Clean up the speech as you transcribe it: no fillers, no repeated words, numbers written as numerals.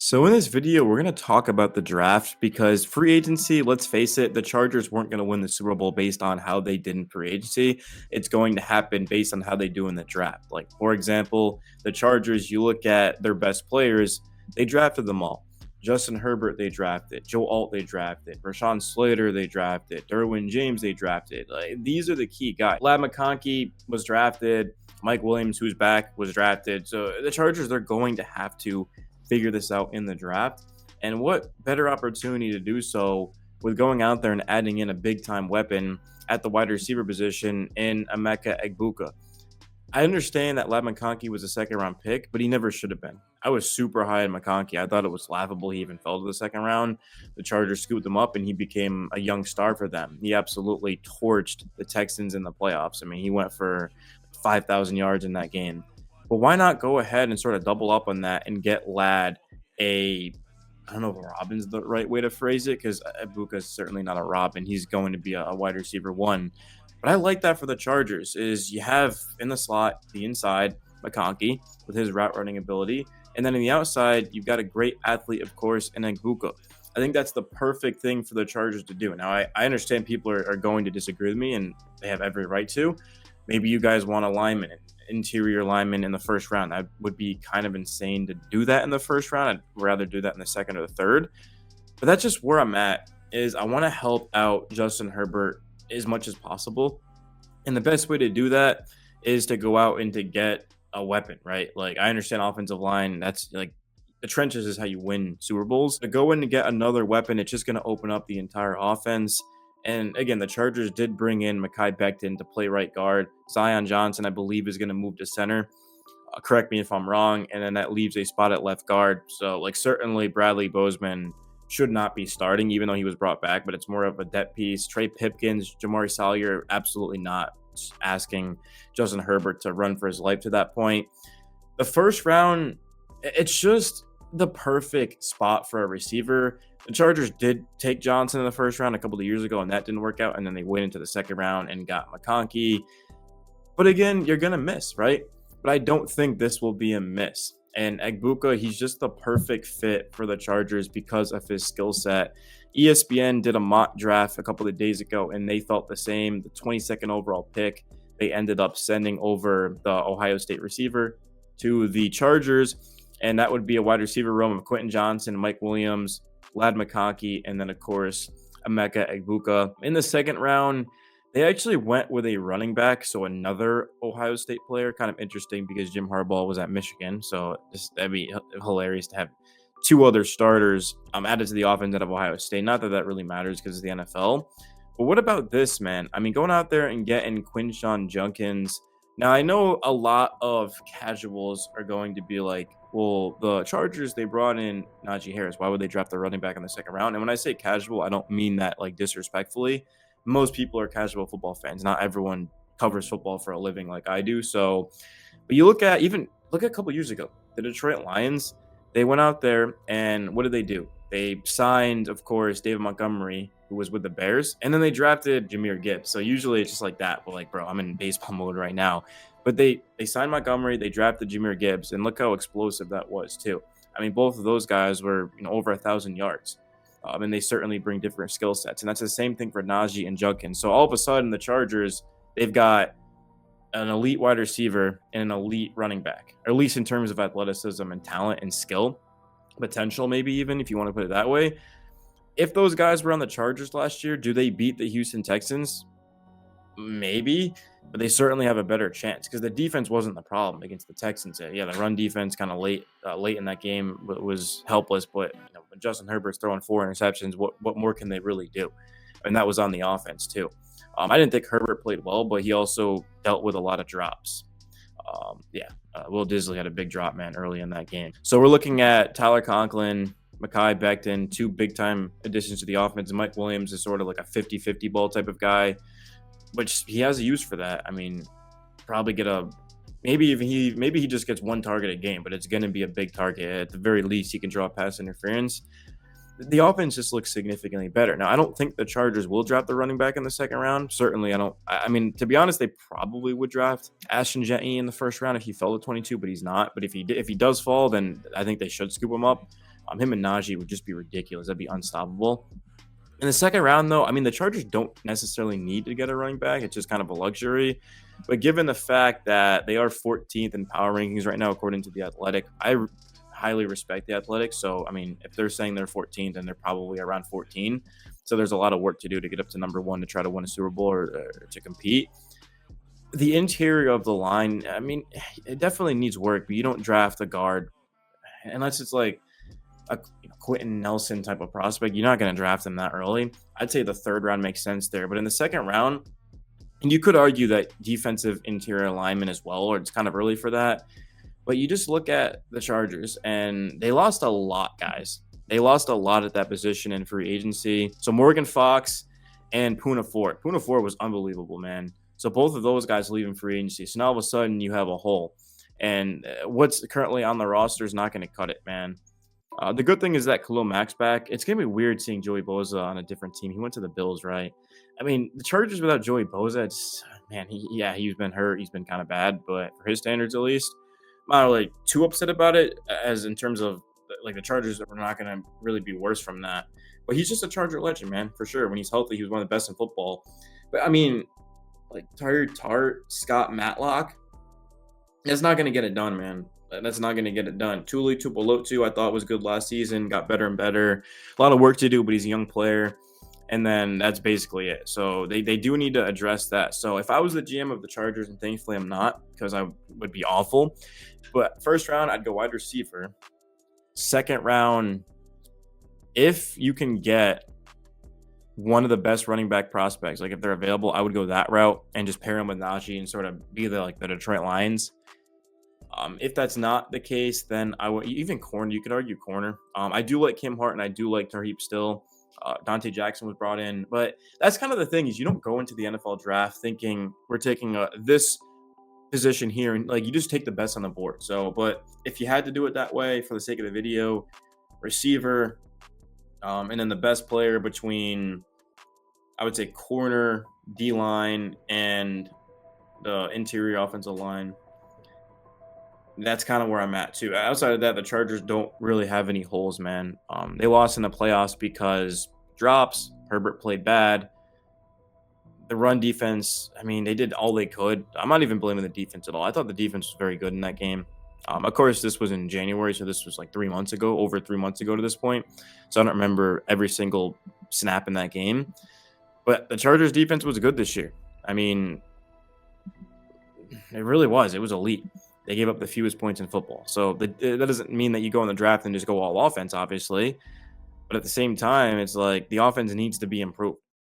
So in this video, we're going to talk about the draft because free agency, let's face it, the Chargers weren't going to win the Super Bowl based on how they did in free agency. It's going to happen based on how they do in the draft. Like, for example, the Chargers, you look at their best players, they drafted them all. Justin Herbert, they drafted. Joe Alt, they drafted. Rashawn Slater, they drafted. Derwin James, they drafted. Like, these are the key guys. Lad McConkey was drafted. Mike Williams, who's back, was drafted. So the Chargers, they're going to have to figure this out in the draft. And what better opportunity to do so with going out there and adding in a big time weapon at the wide receiver position in Emeka Egbuka. I understand that Lad McConkey was a second round pick, but he never should have been. I was super high on McConkey. I thought it was laughable he even fell to the second round. The Chargers scooped him up and he became a young star for them. He absolutely torched the Texans in the playoffs. I mean, he went for 5,000 yards in that game. But why not go ahead and sort of double up on that and get Lad I don't know if Robin's the right way to phrase it, because Ibuka is certainly not a Robin. He's going to be a wide receiver one. But I like that for the Chargers is you have in the slot, the inside, McConkey with his route running ability. And then in the outside, you've got a great athlete, of course, in Ibuka. I think that's the perfect thing for the Chargers to do. Now, I understand people are going to disagree with me, and they have every right to. Maybe you guys want a lineman, interior lineman in the first round. That would be kind of insane to do that in the first round. I'd rather do that in the second or the third. But that's just where I'm at, is I want to help out Justin Herbert as much as possible. And the best way to do that is to go out and to get a weapon, right? Like, I understand offensive line. That's like the trenches is how you win Super Bowls. To go in and get another weapon, it's just going to open up the entire offense. And again, the Chargers did bring in Mekhi Becton to play right guard. Zion Johnson, I believe, is going to move to center. Correct me if I'm wrong. And then that leaves a spot at left guard. So, like, certainly Bradley Bozeman should not be starting, even though he was brought back, but it's more of a depth piece. Trey Pipkins, Jamari Salyer, absolutely not asking Justin Herbert to run for his life to that point. The first round, it's just the perfect spot for a receiver. The Chargers did take Johnson in the first round a couple of years ago, and that didn't work out. And then they went into the second round and got McConkey. But again, you're going to miss, right? But I don't think this will be a miss. And Egbuka, he's just the perfect fit for the Chargers because of his skill set. ESPN did a mock draft a couple of days ago, and they felt the same. The 22nd overall pick, they ended up sending over the Ohio State receiver to the Chargers. And that would be a wide receiver room of Quentin Johnson, Mike Williams, Lad McConkey, and then, of course, Emeka Egbuka. In the second round, they actually went with a running back, so another Ohio State player. Kind of interesting because Jim Harbaugh was at Michigan, so that'd be hilarious to have two other starters added to the offense out of Ohio State. Not that that really matters because it's the NFL. But what about this, man? I mean, going out there and getting Quinshawn Junkins. Now, I know a lot of casuals are going to be like, well, the Chargers, they brought in Najee Harris. Why would they draft the running back in the second round? And when I say casual, I don't mean that like disrespectfully. Most people are casual football fans. Not everyone covers football for a living like I do. So, but you look at a couple years ago, the Detroit Lions, they went out there and what did they do? They signed, of course, David Montgomery, who was with the Bears, and then they drafted Jahmyr Gibbs. So usually it's just like that. But like, bro, I'm in baseball mode right now. But they signed Montgomery, they drafted Jahmyr Gibbs, and look how explosive that was too. I mean, both of those guys were over 1,000 yards. And they certainly bring different skill sets. And that's the same thing for Najee and Junkins. So all of a sudden, the Chargers, they've got an elite wide receiver and an elite running back, or at least in terms of athleticism and talent and skill, potential maybe even, if you want to put it that way. If those guys were on the Chargers last year, do they beat the Houston Texans? Maybe, but they certainly have a better chance because the defense wasn't the problem against the Texans. Yeah, the run defense kind of late in that game was helpless, but when Justin Herbert's throwing 4 interceptions, what more can they really do? And that was on the offense too. I didn't think Herbert played well, but he also dealt with a lot of drops. Will Disley had a big drop, man, early in that game. So we're looking at Tyler Conklin, Mekhi Becton, 2 big-time additions to the offense. And Mike Williams is sort of like a 50-50 ball type of guy, which he has a use for that. I mean, probably get maybe he just gets 1 target a game, but it's going to be a big target. At the very least, he can draw pass interference. The offense just looks significantly better. Now, I don't think the Chargers will draft the running back in the second round. Certainly, I don't. I mean, to be honest, they probably would draft Ashton Jenney in the first round if he fell to 22, but he's not. But if he does fall, then I think they should scoop him up. Him and Najee would just be ridiculous. That'd be unstoppable. In the second round, though, I mean, the Chargers don't necessarily need to get a running back. It's just kind of a luxury. But given the fact that they are 14th in power rankings right now, according to The Athletic, highly respect The Athletic. So, I mean, if they're saying they're 14th, then they're probably around 14. So there's a lot of work to do to get up to number one to try to win a Super Bowl or to compete. The interior of the line, I mean, it definitely needs work, but you don't draft a guard unless it's like a Quentin Nelson type of prospect. You're not going to draft him that early. I'd say the third round makes sense there. But in the second round, and you could argue that defensive interior alignment as well, or it's kind of early for that. But you just look at the Chargers, and they lost a lot, guys. They lost a lot at that position in free agency. So Morgan Fox and Puna Ford. Puna Ford was unbelievable, man. So both of those guys leaving free agency. So now all of a sudden you have a hole. And what's currently on the roster is not going to cut it, man. The good thing is that Khalil Mack's back. It's going to be weird seeing Joey Bosa on a different team. He went to the Bills, right? I mean, the Chargers without Joey Bosa, man, he's been hurt. He's been kind of bad, but for his standards at least, I'm not really too upset about it as in terms of like the Chargers are not going to really be worse from that. But he's just a Charger legend, man, for sure. When he's healthy, he was one of the best in football. But I mean, like Tyler Tart, Scott Matlock, that's not going to get it done, man. That's not going to get it done. Tuli Tuipulotu, I thought was good last season, got better and better. A lot of work to do, but he's a young player. And then that's basically it. So they do need to address that. So if I was the GM of the Chargers, and thankfully I'm not because I would be awful. But first round, I'd go wide receiver. Second round, if you can get one of the best running back prospects, like if they're available, I would go that route and just pair him with Najee and sort of be the Detroit Lions. If that's not the case, then I would even corner. You could argue corner. I do like Kim Hart and I do like Tarheeb still. Dante Jackson was brought in, but that's kind of the thing is you don't go into the NFL draft thinking we're taking this position here and like you just take the best on the board. So, but if you had to do it that way for the sake of the video, receiver, and then the best player between, I would say corner, D line, and the interior offensive line. That's kind of where I'm at too. Outside of that, the Chargers don't really have any holes, man. They lost in the playoffs because drops. Herbert played bad. The run defense, I mean, they did all they could. I'm not even blaming the defense at all. I thought the defense was very good in that game. Of course, this was in January, so this was like 3 months ago, over 3 months ago to this point. So I don't remember every single snap in that game. But the Chargers defense was good this year. I mean, it really was. It was elite. They gave up the fewest points in football. So that doesn't mean that you go in the draft and just go all offense, obviously. But at the same time, it's like the offense needs to be improved.